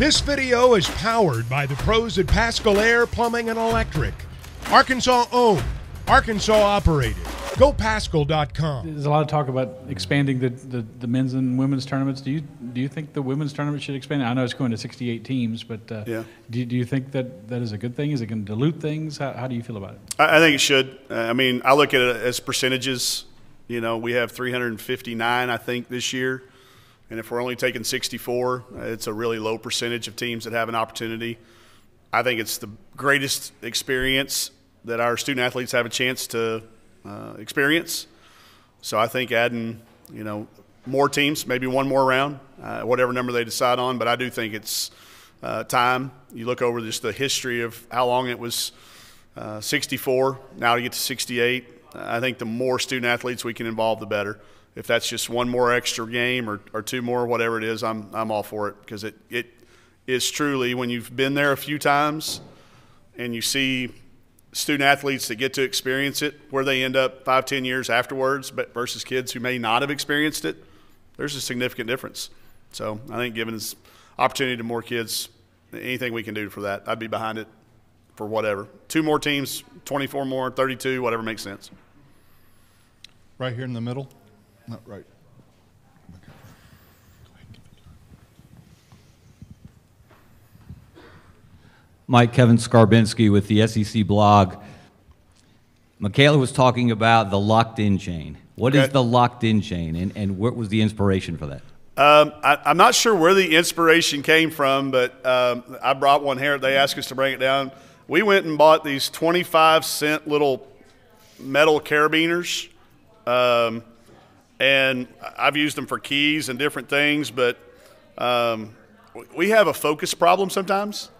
This video is powered by the pros at Pascal Air Plumbing and Electric. Arkansas owned, Arkansas operated. GoPascal.com. There's a lot of talk about expanding the men's and women's tournaments. Do you think the women's tournament should expand? I know it's going to 68 teams, but yeah. Do you think that is a good thing? Is it going to dilute things? How do you feel about it? I think it should. I mean, I look at it as percentages. You know, we have 359, I think, this year. And if we're only taking 64, it's a really low percentage of teams that have an opportunity. I think it's the greatest experience that our student athletes have a chance to experience. So I think adding, you know, more teams, maybe one more round, whatever number they decide on. But I do think it's time. You look over just the history of how long it was 64, now to get to 68. I think the more student athletes we can involve, the better. If that's just one more extra game or two more, whatever it is, I'm all for it, because it is truly, when you've been there a few times and you see student athletes that get to experience it, where they end up 5-10 years afterwards, but versus kids who may not have experienced it, there's a significant difference. So I think giving this opportunity to more kids, anything we can do for that, I'd be behind it for whatever. 2 more teams, 24 more, 32, whatever makes sense. Right here in the middle. Not right. Mike, Kevin Skarbinski with the SEC blog. Michaela was talking about the locked-in chain. What is the locked-in chain, and what was the inspiration for that? I'm not sure where the inspiration came from, but I brought one here. They asked us to bring it down. We went and bought these 25-cent little metal carabiners, and I've used them for keys and different things, but we have a focus problem sometimes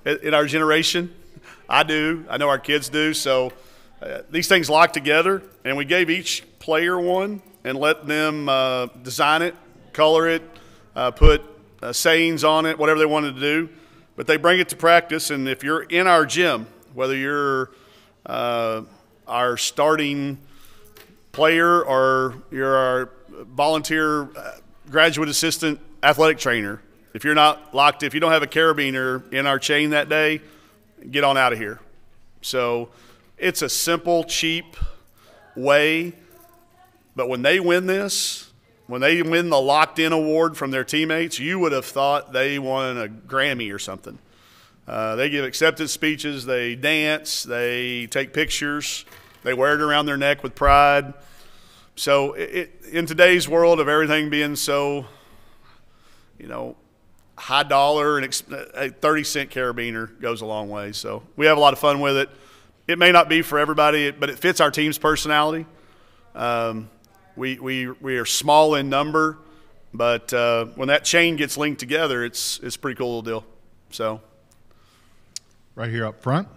in our generation. I do. I know our kids do. So these things lock together, and we gave each player one and let them design it, color it, put sayings on it, whatever they wanted to do. But they bring it to practice, and if you're in our gym, whether you're our starting player or you're our volunteer graduate assistant athletic trainer, if you're not locked, if you don't have a carabiner in our chain that day, get on out of here. So it's a simple, cheap way, but when they win this, when they win the locked-in award from their teammates, you would have thought they won a Grammy or something. They give acceptance speeches, they dance, they take pictures, they wear it around their neck with pride. So in today's world of everything being so, you know, high dollar, and a 30-cent carabiner goes a long way. So we have a lot of fun with it. It may not be for everybody, but it fits our team's personality. We are small in number, but when that chain gets linked together, it's a pretty cool little deal. So, right here up front.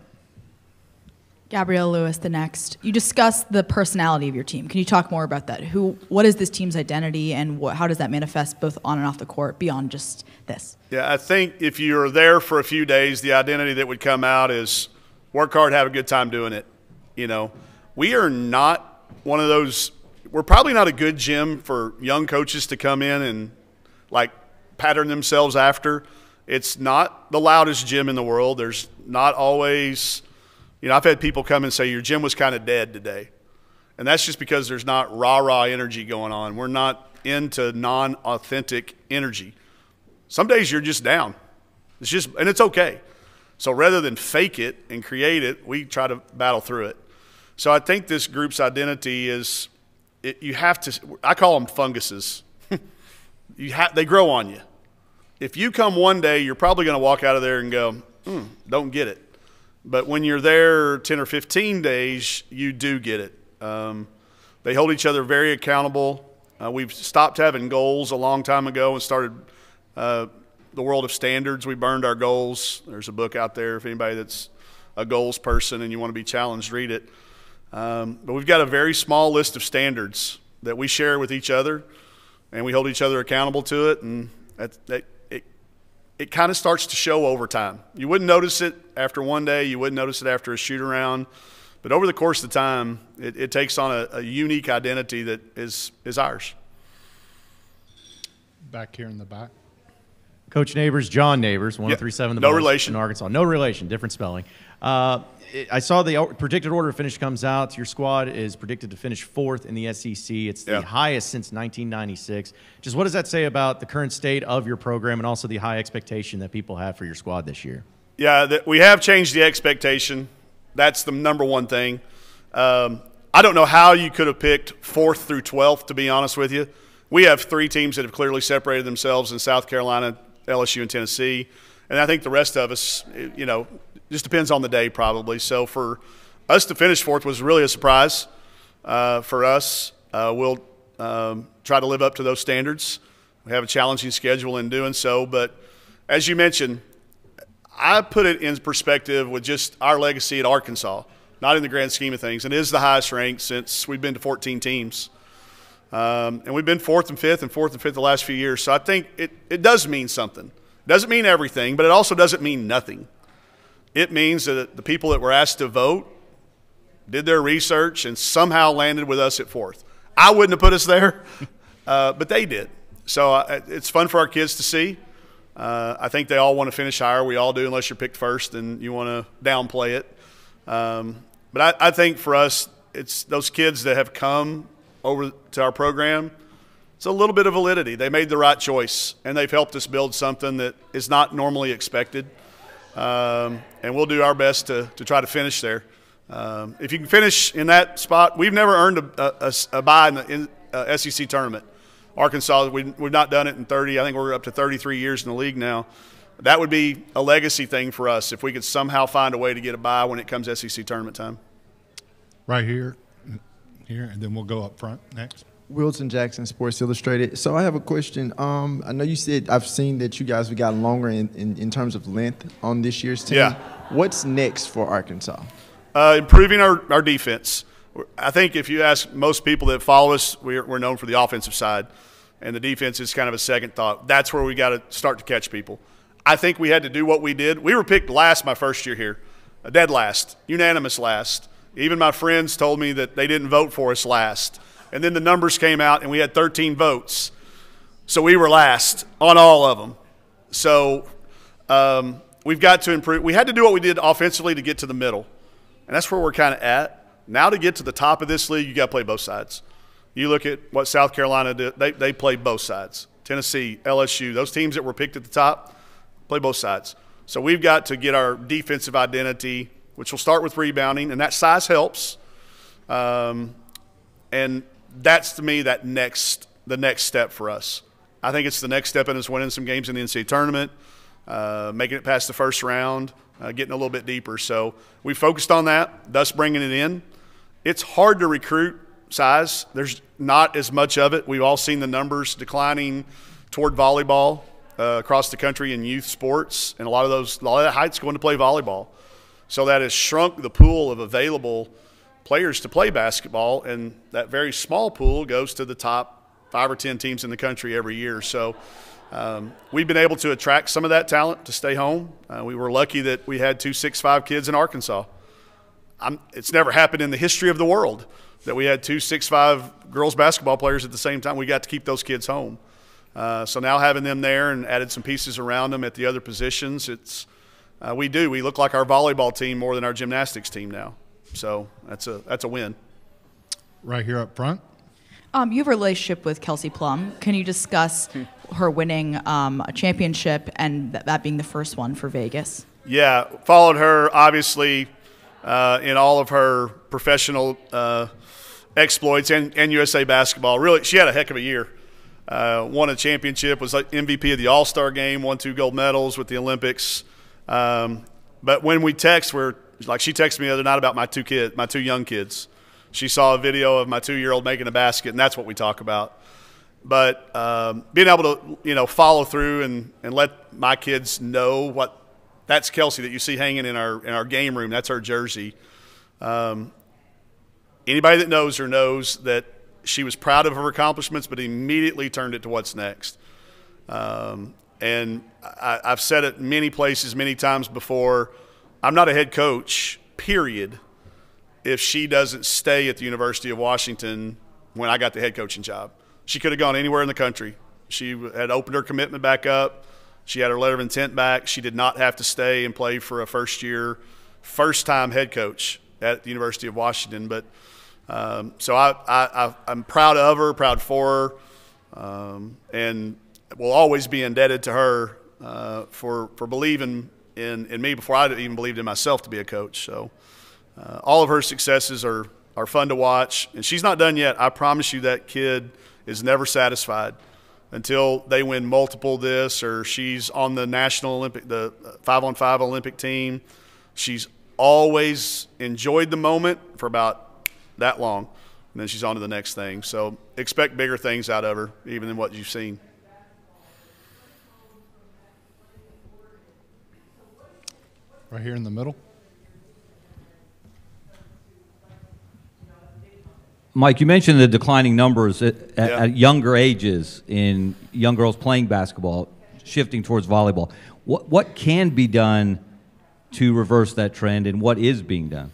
Gabrielle Lewis, the next. You discussed the personality of your team. Can you talk more about that? What is this team's identity, and how does that manifest both on and off the court beyond just this? Yeah, I think if you're there for a few days, the identity that would come out is work hard, have a good time doing it. You know, we are not one of those. We're probably not a good gym for young coaches to come in and like pattern themselves after. It's not the loudest gym in the world. There's not always, you know, I've had people come and say your gym was kind of dead today. And that's just because there's not rah-rah energy going on. We're not into non-authentic energy. Some days you're just down. It's just, and it's okay. So rather than fake it and create it, we try to battle through it. So I think this group's identity is, you have to, I call them funguses. They grow on you. If you come one day, you're probably going to walk out of there and go, don't get it. But when you're there 10 or 15 days, you do get it. They hold each other very accountable. We've stopped having goals a long time ago and started the world of standards. We burned our goals. There's a book out there if anybody that's a goals person and you want to be challenged, read it. But we've got a very small list of standards that we share with each other, and we hold each other accountable to it, and it kind of starts to show over time. You wouldn't notice it after one day. You wouldn't notice it after a shoot-around. But over the course of the time, it takes on a unique identity that is ours. Back here in the back. Coach Neighbors, John Neighbors, 1037 The No Buzz relation. in Arkansas. No relation, different spelling. I saw the predicted order of finish comes out. Your squad is predicted to finish 4th in the SEC. It's the highest since 1996. Just what does that say about the current state of your program and also the high expectation that people have for your squad this year? Yeah, we have changed the expectation. That's the number one thing. I don't know how you could have picked 4th through 12th, to be honest with you. We have 3 teams that have clearly separated themselves in South Carolina, LSU, and Tennessee. And I think the rest of us, you know, just depends on the day probably. So for us to finish 4th was really a surprise for us. We'll try to live up to those standards. We have a challenging schedule in doing so. But as you mentioned, I put it in perspective with just our legacy at Arkansas, not in the grand scheme of things. It is the highest ranked since we've been to 14 teams. And we've been 4th and 5th and 4th and 5th the last few years. So I think it does mean something. It doesn't mean everything, but it also doesn't mean nothing. It means that the people that were asked to vote did their research and somehow landed with us at 4th. I wouldn't have put us there, but they did. So it's fun for our kids to see. I think they all want to finish higher. We all do, unless you're picked first and you want to downplay it. But I think for us, it's those kids that have come over to our program, it's a little bit of validity. They made the right choice, and they've helped us build something that is not normally expected. And we'll do our best to try to finish there. If you can finish in that spot, we've never earned a bye in the SEC tournament. Arkansas, we've not done it in 30. I think we're up to 33 years in the league now. That would be a legacy thing for us if we could somehow find a way to get a bye when it comes SEC tournament time. Right here, and then we'll go up front next. Wilson Jackson, Sports Illustrated. So I have a question. I know you said I've seen that you guys have gotten longer in terms of length on this year's team. Yeah. What's next for Arkansas? Improving our defense. I think if you ask most people that follow us, we're known for the offensive side, and the defense is kind of a second thought. That's where we got to start to catch people. I think we had to do what we did. We were picked last my first year here, dead last, unanimous last. Even my friends told me that they didn't vote for us last. And then the numbers came out, and we had 13 votes. So we were last on all of them. So we've got to improve. We had to do what we did offensively to get to the middle, and that's where we're kind of at. Now to get to the top of this league, you got to play both sides. You look at what South Carolina did. They played both sides. Tennessee, LSU, those teams that were picked at the top, play both sides. So we've got to get our defensive identity, which will start with rebounding, and that size helps. And that's, to me, the next step for us. I think it's the next step in us winning some games in the NCAA tournament, making it past the first round, getting a little bit deeper. So we focused on that, thus bringing it in. It's hard to recruit size. There's not as much of it. We've all seen the numbers declining toward volleyball across the country in youth sports, and a lot of that height's going to play volleyball. So that has shrunk the pool of available players to play basketball, and that very small pool goes to the top 5 or 10 teams in the country every year. So we've been able to attract some of that talent to stay home. We were lucky that we had 2 6'5" kids in Arkansas. It's never happened in the history of the world that we had 2 6'5" girls basketball players at the same time. We got to keep those kids home. So now having them there and added some pieces around them at the other positions, we look like our volleyball team more than our gymnastics team now. So that's a win. Right here up front. You have a relationship with Kelsey Plum. Can you discuss her winning a championship and that being the first one for Vegas? Yeah, followed her obviously in all of her professional exploits and USA basketball. Really, she had a heck of a year. Won a championship, was like MVP of the All-Star game, won 2 gold medals with the Olympics. But when we text, she texted me the other night about my 2 young kids. She saw a video of my 2-year-old making a basket, and that's what we talk about. But being able to, follow through and let my kids know that's Kelsey that you see hanging in our game room. That's her jersey. Anybody that knows her knows that she was proud of her accomplishments, but immediately turned it to what's next. And I've said it many places, many times before, I'm not a head coach, period, if she doesn't stay at the University of Washington when I got the head coaching job. She could have gone anywhere in the country. She had opened her commitment back up. She had her letter of intent back. She did not have to stay and play for a first-time head coach at the University of Washington. But so I'm proud of her, proud for her, and will always be indebted to her for believing in me before I even believed in myself to be a coach. So all of her successes are fun to watch. And she's not done yet. I promise you that kid is never satisfied until they win multiple this or she's on the national Olympic, the 5-on-5 Olympic team. She's always enjoyed the moment for about that long, and then she's on to the next thing. So expect bigger things out of her, even than what you've seen. Right here in the middle. Mike, you mentioned the declining numbers at younger ages in young girls playing basketball, shifting towards volleyball. What can be done to reverse that trend, and what is being done?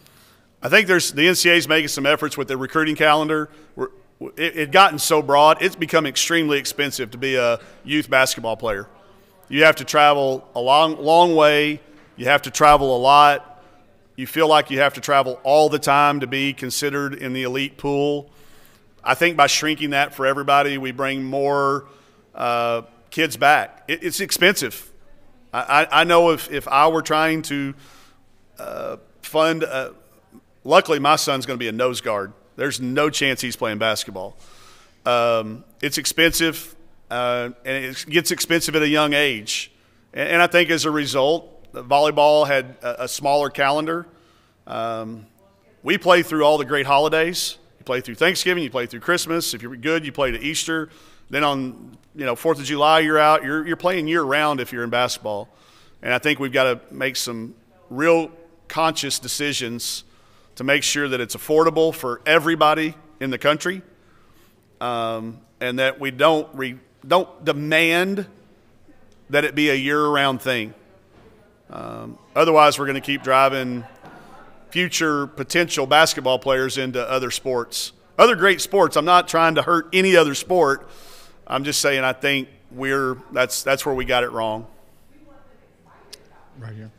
I think the NCAA is making some efforts with the recruiting calendar. It had gotten so broad, it's become extremely expensive to be a youth basketball player. You have to travel a long way. You have to travel a lot. You feel like you have to travel all the time to be considered in the elite pool. I think by shrinking that for everybody, we bring more kids back. It's expensive. I know if I were trying to fund luckily, my son's going to be a nose guard. There's no chance he's playing basketball. It's expensive, and it gets expensive at a young age. And I think as a result, volleyball had a smaller calendar. We play through all the great holidays. You play through Thanksgiving, you play through Christmas. If you're good, you play to Easter. Then on 4th of July, you're out. You're playing year-round if you're in basketball. And I think we've got to make some real conscious decisions to make sure that it's affordable for everybody in the country, and that we don't demand that it be a year-round thing. Otherwise, we're going to keep driving future potential basketball players into other sports, other great sports. I'm not trying to hurt any other sport. I'm just saying I think that's where we got it wrong. Right here.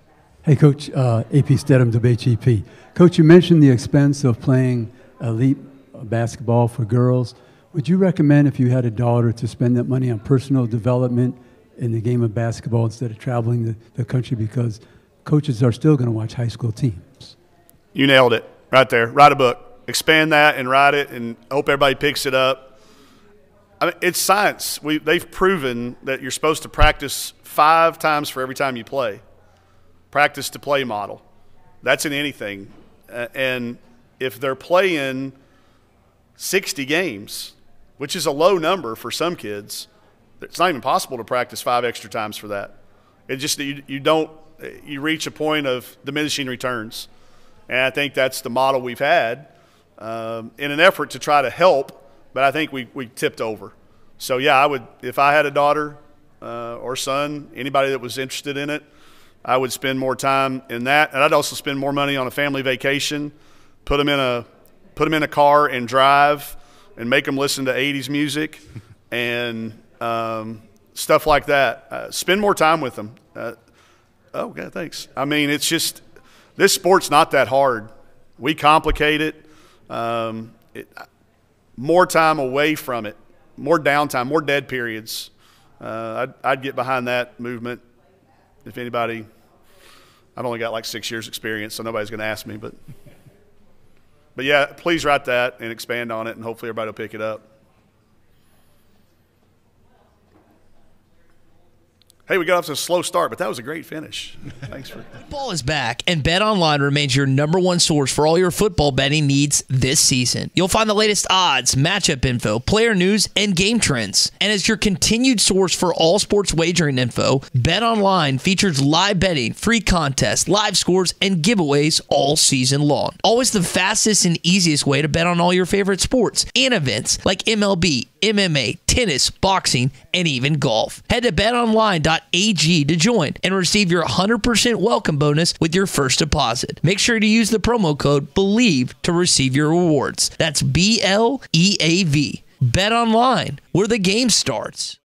Hey, Coach, AP Stedham, WHEP. Coach, you mentioned the expense of playing elite basketball for girls. Would you recommend, if you had a daughter, to spend that money on personal development in the game of basketball instead of traveling the country, because coaches are still going to watch high school teams? You nailed it right there. Write a book. Expand that and write it, and hope everybody picks it up. I mean, it's science. They've proven that you're supposed to practice 5 times for every time you play. Practice to play model. That's in anything. And if they're playing 60 games, which is a low number for some kids, it's not even possible to practice 5 extra times for that. It just you reach a point of diminishing returns. And I think that's the model we've had in an effort to try to help, but I think we tipped over. So, yeah, I would, if I had a daughter or son, anybody that was interested in it, I would spend more time in that, and I'd also spend more money on a family vacation, put them in a car and drive, and make them listen to 80s music and stuff like that. Spend more time with them. Okay, thanks. I mean, it's just this sport's not that hard. We complicate it. More time away from it, more downtime, more dead periods. I'd get behind that movement. If anybody, I've only got like 6 years experience, so nobody's going to ask me. But yeah, please write that and expand on it, and hopefully everybody will pick it up. Hey, we got off to a slow start, but that was a great finish. Thanks for Football is back, and BetOnline remains your #1 source for all your football betting needs this season. You'll find the latest odds, matchup info, player news, and game trends. And as your continued source for all sports wagering info, BetOnline features live betting, free contests, live scores, and giveaways all season long. Always the fastest and easiest way to bet on all your favorite sports and events like MLB, MMA, tennis, boxing, and even golf. Head to betonline.ag to join and receive your 100% welcome bonus with your first deposit. Make sure to use the promo code BELIEVE to receive your rewards. That's BLEAV. Bet online, where the game starts.